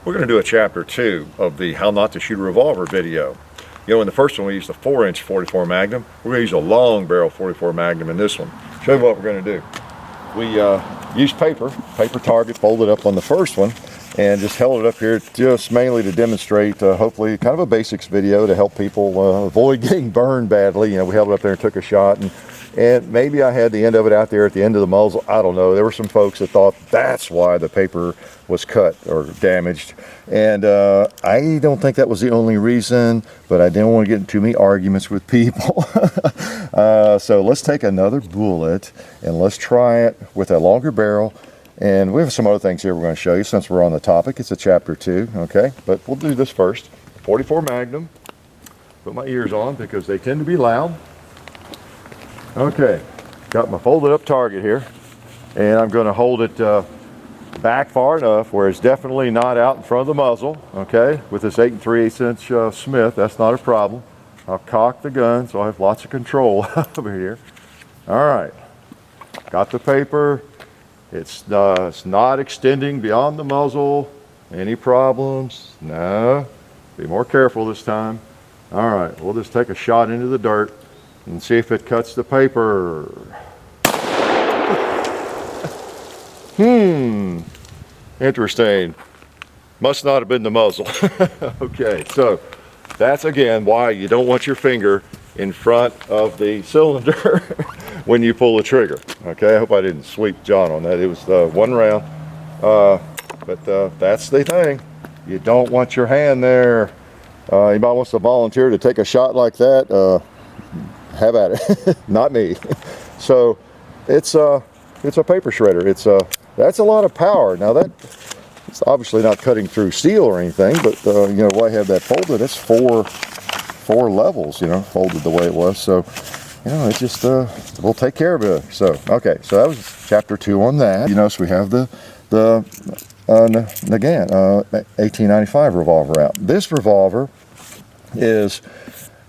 We're going to do a chapter 2 of the how not to shoot a revolver video. You know, in the first one we used a 4-inch 44 Magnum. We're going to use a long barrel 44 Magnum in this one. Show you what we're going to do. We used paper target, folded up on the first one, and just held it up here just mainly to demonstrate, hopefully, kind of a basics video to help people avoid getting burned badly. You know, we held it up there and took a shot, and maybe I had the end of it out there at the end of the muzzle. I don't know. There were some folks that thought that's why the paper was cut or damaged, and I don't think that was the only reason, but I didn't want to get into too many arguments with people. So let's take another bullet and let's try it with a longer barrel. And we have some other things here we're going to show you since we're on the topic. It's a chapter 2, okay? But we'll do this first. 44 Magnum. Put my ears on because they tend to be loud. Okay, got my folded up target here. And I'm going to hold it back far enough where it's definitely not out in front of the muzzle, okay? With this 8 3/8 inch Smith, that's not a problem. I'll cock the gun so I have lots of control over here. All right, got the paper. It's not extending beyond the muzzle. Any problems? No. Be more careful this time. All right, we'll just take a shot into the dirt and see if it cuts the paper. Interesting. Must not have been the muzzle. Okay, so that's again why you don't want your finger in front of the cylinder when you pull the trigger. Okay, I hope I didn't sweep John on that. It was one round, but that's the thing. You don't want your hand there. Anybody wants to volunteer to take a shot like that? Have at it. Not me. So it's a paper shredder. That's a lot of power. Now it's obviously not cutting through steel or anything, but you know, why I have that folded? It's four levels, you know, folded the way it was. So, you know, it just we'll take care of it. So, okay, so that was chapter 2 on that. You notice we have the Nagant 1895 revolver out. This revolver is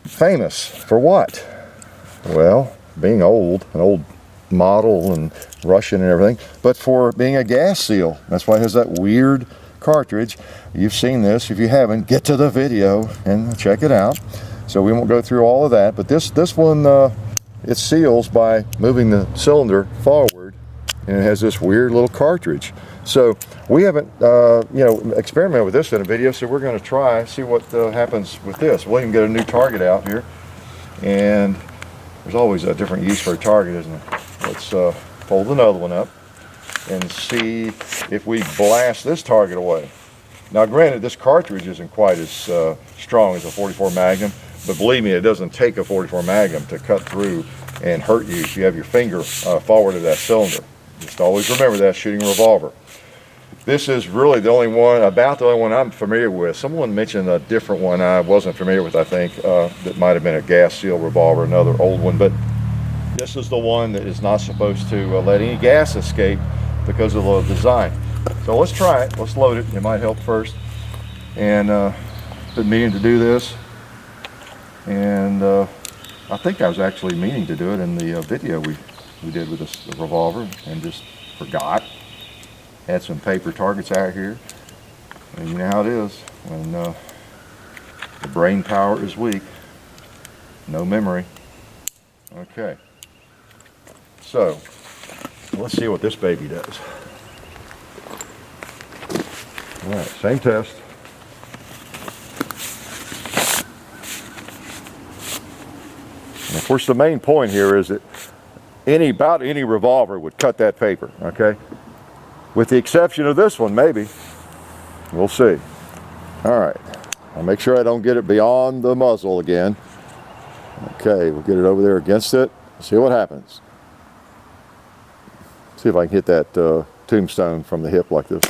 famous for what? Well, being old, an old model and Russian and everything, but for being a gas seal. That's why it has that weird cartridge. You've seen this. If you haven't, get to the video and check it out. So we won't go through all of that, but this one it seals by moving the cylinder forward, and it has this weird little cartridge. So we haven't you know, experimented with this in a video, so we're going to see what happens with this. We'll even get a new target out here, and there's always a different use for a target, isn't there? Let's fold another one up and see if we blast this target away. Now granted, this cartridge isn't quite as strong as a 44 Magnum, but believe me, it doesn't take a 44 Magnum to cut through and hurt you if you have your finger forward of that cylinder. Just always remember that shooting a revolver. This is really the only one, about the only one I'm familiar with. Someone mentioned a different one I wasn't familiar with, I think, that might have been a gas seal revolver, another old one, but this is the one that is not supposed to let any gas escape because of the design. So let's try it. Let's load it. It might help first. And been meaning to do this. And I think I was actually meaning to do it in the video we did with this revolver and just forgot. Had some paper targets out here. And you know how it is when the brain power is weak. No memory. Okay. So, let's see what this baby does. All right, same test. And of course, the main point here is that about any revolver would cut that paper, okay? With the exception of this one, maybe. We'll see. All right, I'll make sure I don't get it beyond the muzzle again. Okay, we'll get it over there against it. See what happens. See if I can hit that tombstone from the hip like this.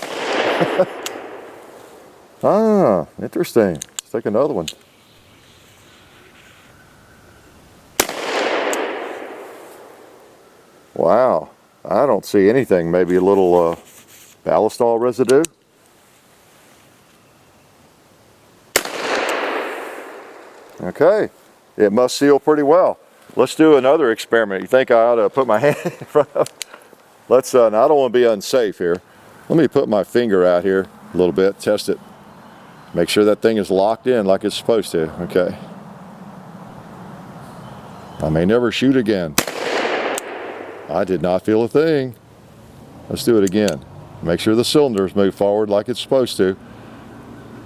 Ah, interesting. Let's take another one. Wow, I don't see anything. Maybe a little ballistol residue. Okay, it must seal pretty well. Let's do another experiment. You think I ought to put my hand in front of? Let's, now I don't want to be unsafe here. Let me put my finger out here a little bit, test it. Make sure that thing is locked in like it's supposed to, okay? I may never shoot again. I did not feel a thing. Let's do it again. Make sure the cylinders move forward like it's supposed to.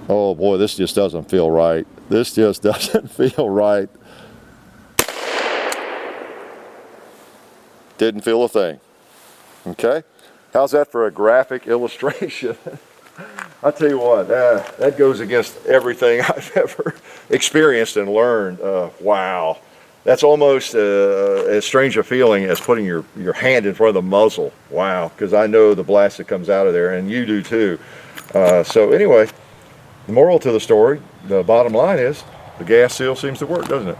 Oh boy, this just doesn't feel right. This just doesn't feel right. Didn't feel a thing. Okay? How's that for a graphic illustration? I'll tell you what, that goes against everything I've ever experienced and learned. Wow. That's almost as strange a feeling as putting your hand in front of the muzzle. Wow, because I know the blast that comes out of there, and you do too. So anyway, the moral to the story, the bottom line is, the gas seal seems to work, doesn't it?